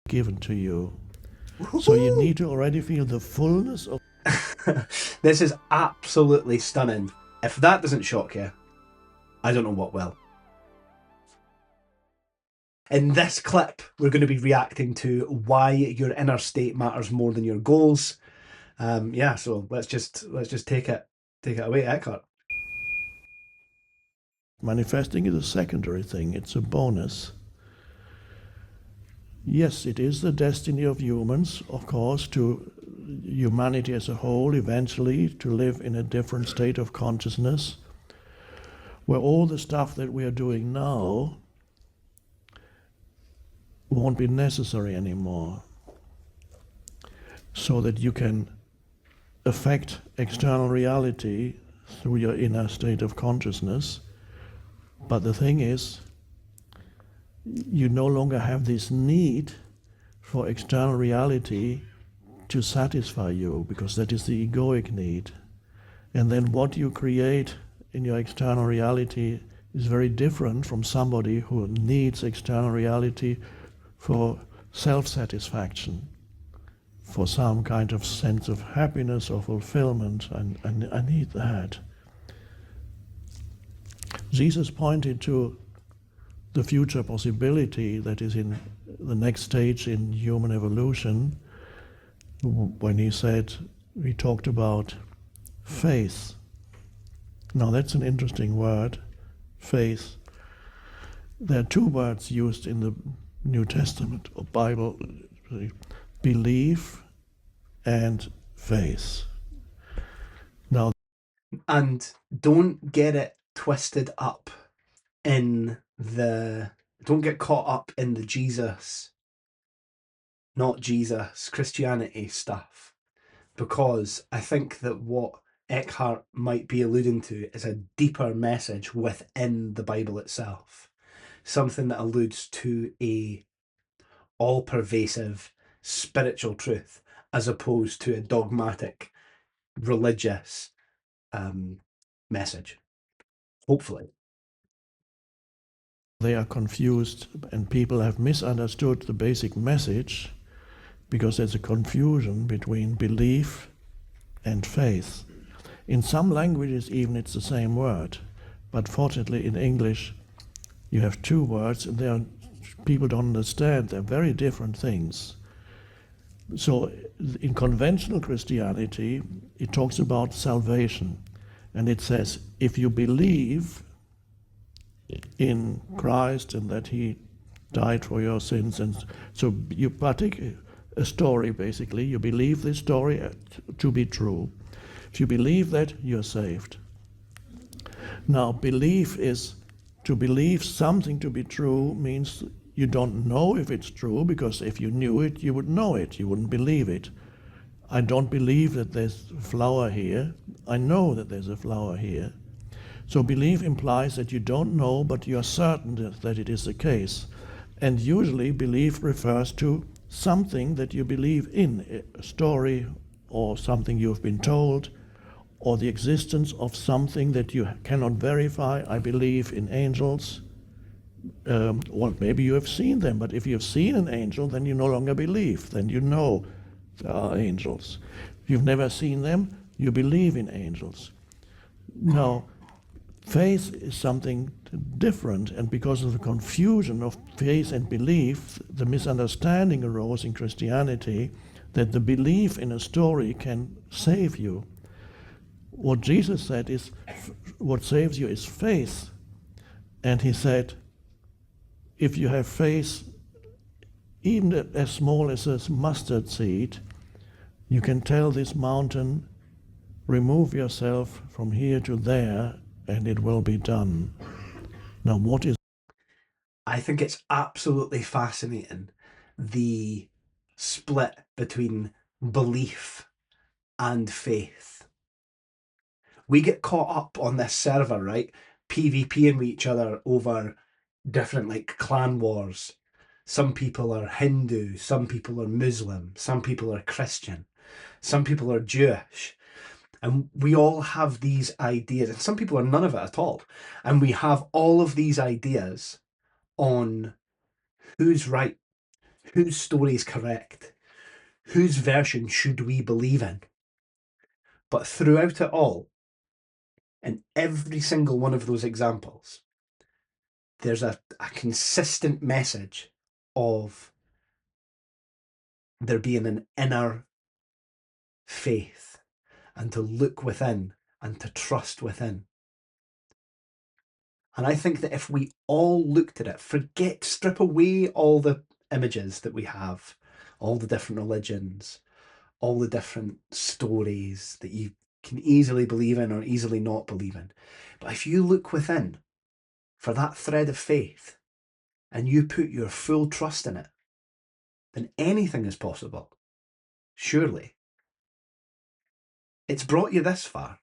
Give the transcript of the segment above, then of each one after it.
given to you. So you need to already feel the fullness of... This is absolutely stunning. If that doesn't shock you, I don't know what will. In this clip, we're going to be reacting to why your inner state matters more than your goals. So let's just take it away, Eckhart. Manifesting is a secondary thing, it's a bonus. Yes, it is the destiny of humans, of course, to humanity as a whole, eventually to live in a different state of consciousness, where all the stuff that we are doing now won't be necessary anymore, so that you can affect external reality through your inner state of consciousness. But the thing is, you no longer have this need for external reality to satisfy you, because that is the egoic need. And then what you create in your external reality is very different from somebody who needs external reality for self-satisfaction, for some kind of sense of happiness or fulfillment. And I need that. Jesus pointed to the future possibility that is in the next stage in human evolution when he talked about faith. Now that's an interesting word, faith. There are two words used in the New Testament or Bible, belief and faith. Now, and don't get it twisted up in don't get caught up in the Jesus, not Jesus, Christianity stuff, because I think that what Eckhart might be alluding to is a deeper message within the Bible itself, something that alludes to a all-pervasive spiritual truth as opposed to a dogmatic religious message, hopefully. They are confused, and people have misunderstood the basic message because there's a confusion between belief and faith. In some languages even it's the same word, but fortunately in English you have two words, and people don't understand, they're very different things. So in conventional Christianity it talks about salvation, and it says if you believe in Christ and that he died for your sins, and so you partake a story, basically you believe this story to be true. If you believe that, you're saved. Now belief is, to believe something to be true means you don't know if it's true, because if you knew it you would know it, you wouldn't believe it. I don't believe that there's a flower here, I know that there's a flower here. So belief implies that you don't know, but you're certain that it is the case. And usually belief refers to something that you believe in, a story or something you've been told, or the existence of something that you cannot verify. I believe in angels. Well, maybe you have seen them, but if you've seen an angel, then you no longer believe, then you know there are angels. If you've never seen them, you believe in angels. Now, faith is something different, and because of the confusion of faith and belief, the misunderstanding arose in Christianity that the belief in a story can save you. What Jesus said is, what saves you is faith. And he said, if you have faith, even as small as a mustard seed, you can tell this mountain, remove yourself from here to there, and it will be done. Now, what is... I think it's absolutely fascinating, the split between belief and faith. We get caught up on this server, right? PvPing with each other over different clan wars. Some people are Hindu, some people are Muslim, some people are Christian, some people are Jewish. And we all have these ideas, and some people are none of it at all. And we have all of these ideas on who's right, whose story is correct, whose version should we believe in. But throughout it all, in every single one of those examples, there's a consistent message of there being an inner faith and to look within and to trust within. And I think that if we all looked at it, strip away all the images that we have, all the different religions, all the different stories that you can easily believe in or easily not believe in. But if you look within for that thread of faith and you put your full trust in it, then anything is possible. Surely. It's brought you this far.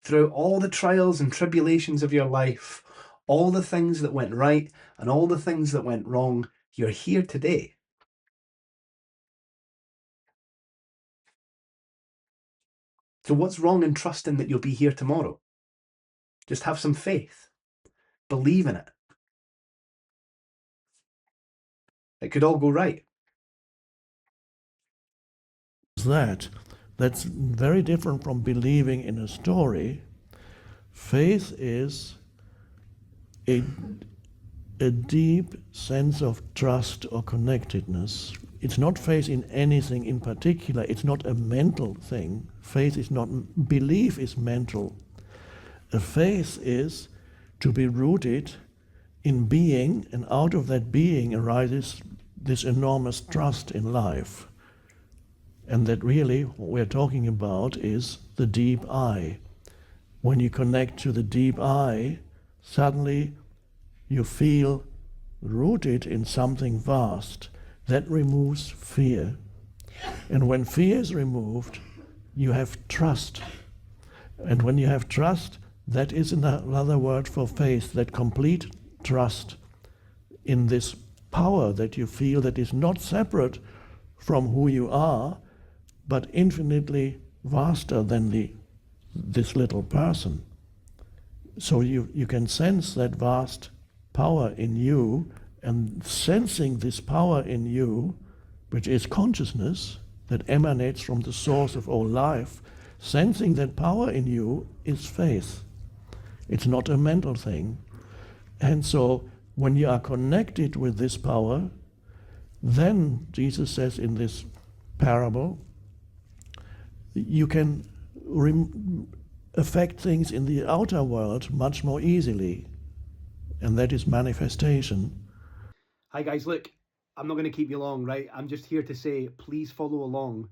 Through all the trials and tribulations of your life, all the things that went right and all the things that went wrong, you're here today. So what's wrong in trusting that you'll be here tomorrow? Just have some faith. Believe in it. It could all go right. That's very different from believing in a story. Faith is a deep sense of trust or connectedness. It's not faith in anything in particular. It's not a mental thing. Faith is not, belief is mental. A faith is to be rooted in being, and out of that being arises this enormous trust in life. And that really what we're talking about is the deep I. When you connect to the deep I, suddenly you feel rooted in something vast. That removes fear. And when fear is removed, you have trust. And when you have trust, that is another word for faith, that complete trust in this power that you feel that is not separate from who you are, but infinitely vaster than this little person. So you can sense that vast power in you, and sensing this power in you, which is consciousness that emanates from the source of all life, sensing that power in you is faith. It's not a mental thing. And so when you are connected with this power, then Jesus says in this parable, you can affect things in the outer world much more easily. And that is manifestation. Hi guys, look, I'm not going to keep you long, right? I'm just here to say, please follow along,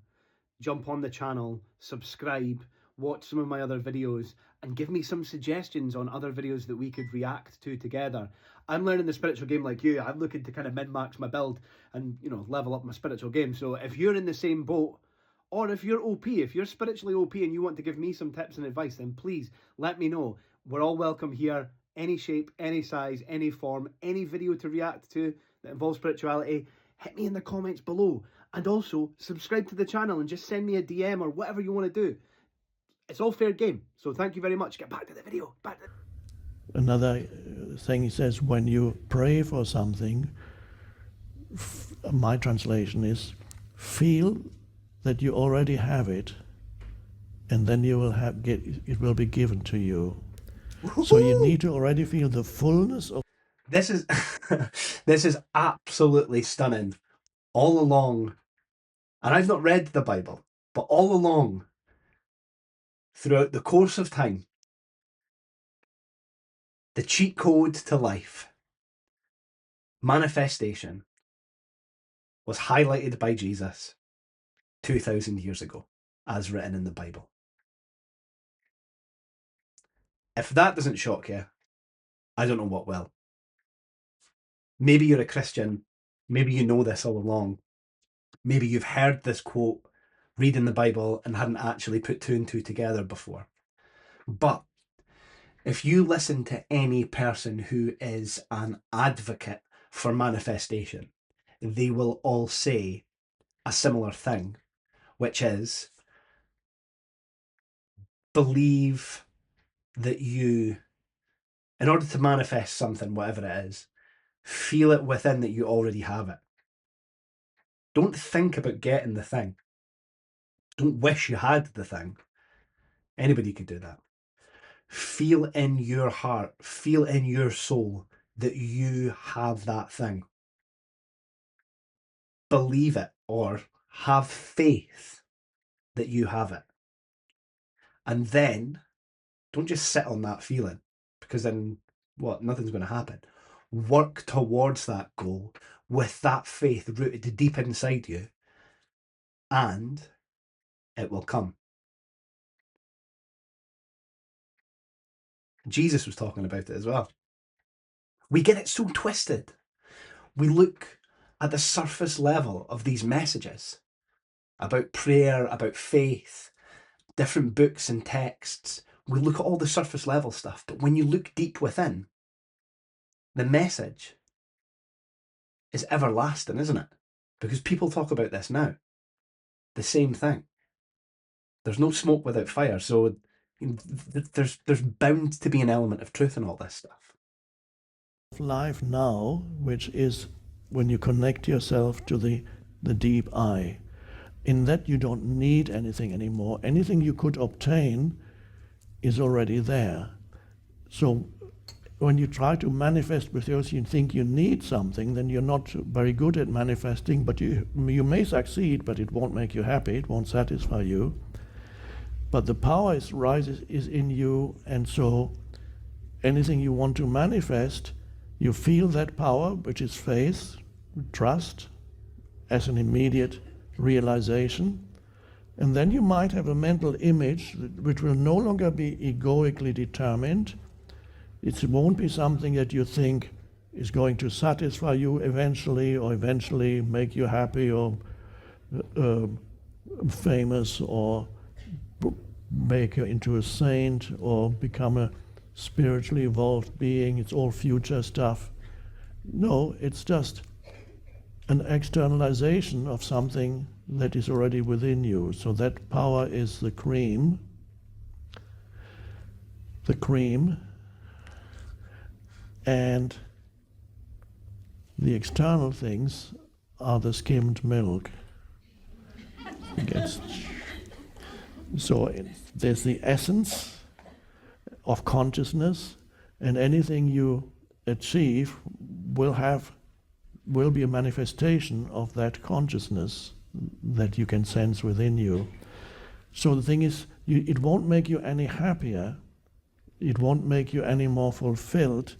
jump on the channel, subscribe, watch some of my other videos, and give me some suggestions on other videos that we could react to together. I'm learning the spiritual game like you. I'm looking to kind of min-max my build and, level up my spiritual game. So if you're in the same boat, or if you're OP, if you're spiritually OP and you want to give me some tips and advice, then please let me know. We're all welcome here. Any shape, any size, any form, any video to react to that involves spirituality, hit me in the comments below. And also, subscribe to the channel and just send me a DM or whatever you want to do. It's all fair game. So thank you very much. Get back to the video. Another thing he says, when you pray for something, my translation is, feel that you already have it, and then you will it will be given to you. Woo-hoo! So you need to already feel the fullness of. This is this is absolutely stunning. All along, and I've not read the Bible, but all along, throughout the course of time, the cheat code to life, manifestation, was highlighted by Jesus 2,000 years ago, as written in the Bible. If that doesn't shock you, I don't know what will. Maybe you're a Christian, maybe you know this all along, maybe you've heard this quote, reading the Bible, and hadn't actually put two and two together before. But if you listen to any person who is an advocate for manifestation, they will all say a similar thing, which is believe that you, in order to manifest something, whatever it is, feel it within that you already have it. Don't think about getting the thing. Don't wish you had the thing. Anybody could do that. Feel in your heart, feel in your soul that you have that thing. Believe it, or have faith that you have it. And then don't just sit on that feeling, because then nothing's going to happen. Work towards that goal with that faith rooted deep inside you, and it will come. Jesus was talking about it as well. We get it so twisted. We look at the surface level of these messages about prayer, about faith, different books and texts. We look at all the surface level stuff, but when you look deep within, the message is everlasting, isn't it? Because people talk about this now. The same thing. There's no smoke without fire, so there's bound to be an element of truth in all this stuff. Life now, which is when you connect yourself to the deep I, in that you don't need anything anymore. Anything you could obtain is already there. So when you try to manifest because you think you need something, then you're not very good at manifesting, but you may succeed, but it won't make you happy, it won't satisfy you. But the power is in you, and so anything you want to manifest, you feel that power, which is faith, trust, as an immediate realization. And then you might have a mental image which will no longer be egoically determined. It won't be something that you think is going to satisfy you eventually, or eventually make you happy or famous, or make you into a saint, or become a spiritually evolved being. It's all future stuff. No, it's just an externalization of something that is already within you. So that power is the cream. The cream. And the external things are the skimmed milk. So there's the essence of consciousness, and anything you achieve will be a manifestation of that consciousness that you can sense within you. So the thing is, it won't make you any happier, it won't make you any more fulfilled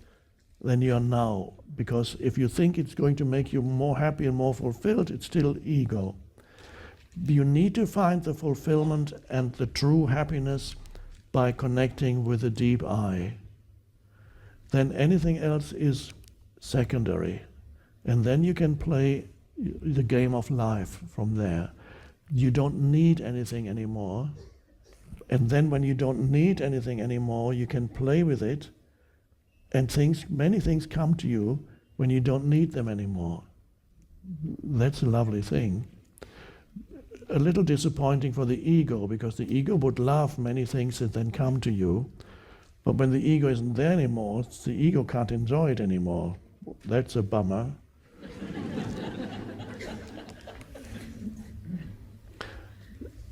than you are now. Because if you think it's going to make you more happy and more fulfilled, it's still ego. You need to find the fulfillment and the true happiness by connecting with the deep I. Then anything else is secondary. And then you can play the game of life from there. You don't need anything anymore. And then when you don't need anything anymore, you can play with it, and many things come to you when you don't need them anymore. That's a lovely thing. A little disappointing for the ego, because the ego would love many things that then come to you, but when the ego isn't there anymore, the ego can't enjoy it anymore. That's a bummer.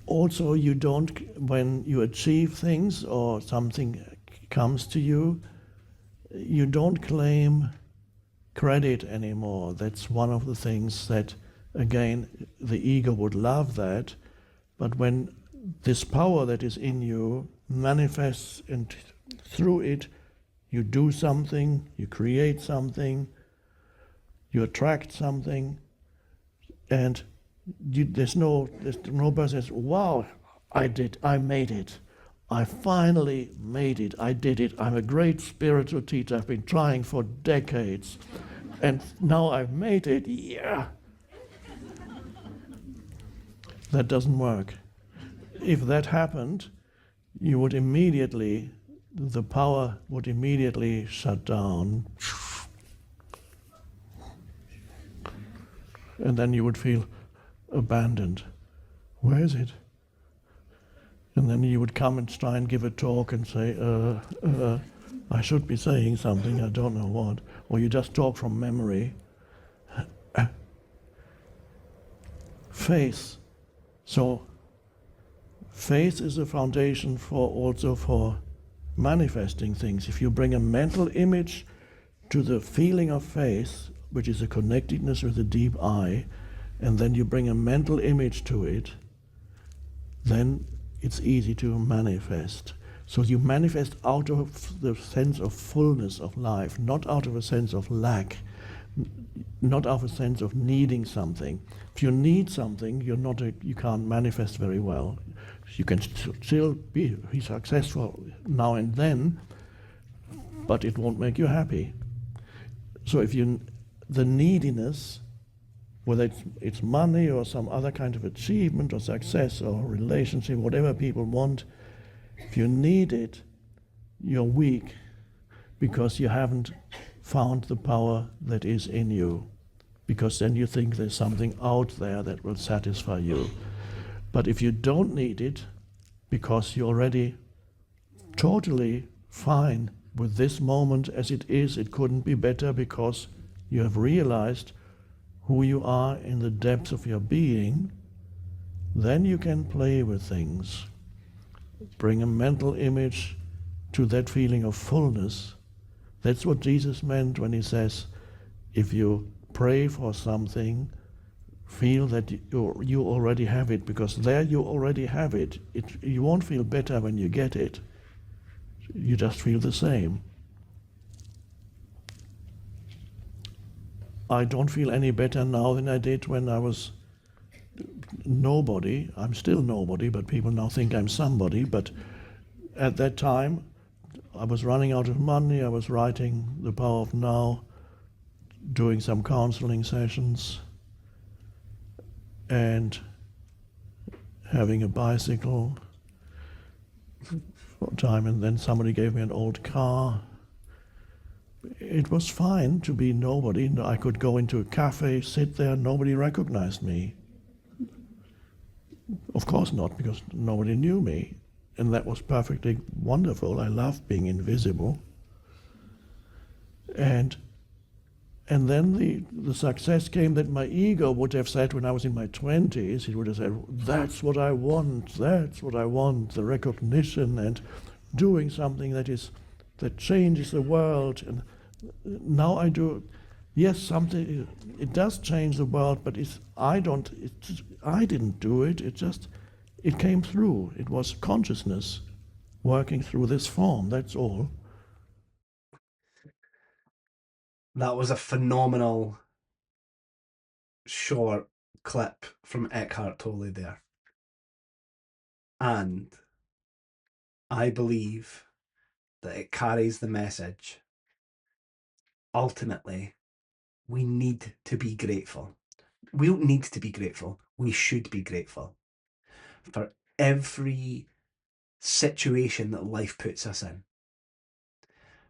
Also, when you achieve things or something comes to you, you don't claim credit anymore. That's one of the things that, again, the ego would love that, but when this power that is in you manifests, and through it you do something, you create something, you attract something, and there's no person says, wow, I made it. I finally made it. I did it. I'm a great spiritual teacher. I've been trying for decades. And now I've made it. Yeah. That doesn't work. If that happened, the power would immediately shut down. And then you would feel abandoned. Where is it? And then you would come and try and give a talk and say, I should be saying something, I don't know what. Or you just talk from memory. faith. So faith is a foundation also for manifesting things. If you bring a mental image to the feeling of faith, which is a connectedness with the deep I, and then you bring a mental image to it, then it's easy to manifest. So you manifest out of the sense of fullness of life, not out of a sense of lack, not out of a sense of needing something. If you need something, you can't manifest very well. You can still be successful now and then, but it won't make you happy. So the neediness, whether it's money or some other kind of achievement or success or relationship, whatever people want, if you need it, you're weak because you haven't found the power that is in you, because then you think there's something out there that will satisfy you. But if you don't need it, because you're already totally fine with this moment as it is, it couldn't be better because you have realized who you are in the depths of your being, then you can play with things. Bring a mental image to that feeling of fullness. That's what Jesus meant when he says, if you pray for something, feel that you already have it, because there you already have it. You won't feel better when you get it. You just feel the same. I don't feel any better now than I did when I was nobody. I'm still nobody, but people now think I'm somebody. But at that time, I was running out of money. I was writing The Power of Now, doing some counseling sessions, and having a bicycle for a time, and then somebody gave me an old car. It was fine to be nobody. I could go into a cafe, sit there, nobody recognized me. Of course not, because nobody knew me. And that was perfectly wonderful. I loved being invisible. And then the success came that my ego would have said when I was in my 20s. It would have said, that's what I want, the recognition and doing something that changes the world. And now I do, yes, something, it does change the world, but I didn't do it, it came through. It was consciousness working through this form, that's all. That was a phenomenal short clip from Eckhart Tolle there. And I believe that it carries the message. Ultimately, we need to be grateful. We don't need to be grateful. We should be grateful for every situation that life puts us in.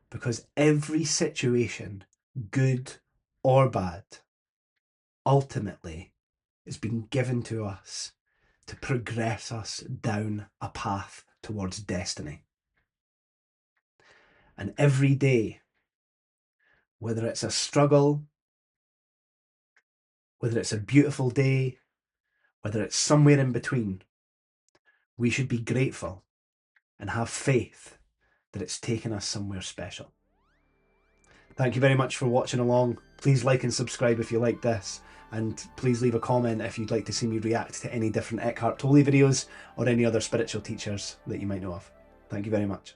Because every situation, good or bad, ultimately is being given to us to progress us down a path towards destiny. And every day, whether it's a struggle, whether it's a beautiful day, whether it's somewhere in between, we should be grateful and have faith that it's taken us somewhere special. Thank you very much for watching along. Please like and subscribe if you like this, and please leave a comment if you'd like to see me react to any different Eckhart Tolle videos or any other spiritual teachers that you might know of. Thank you very much.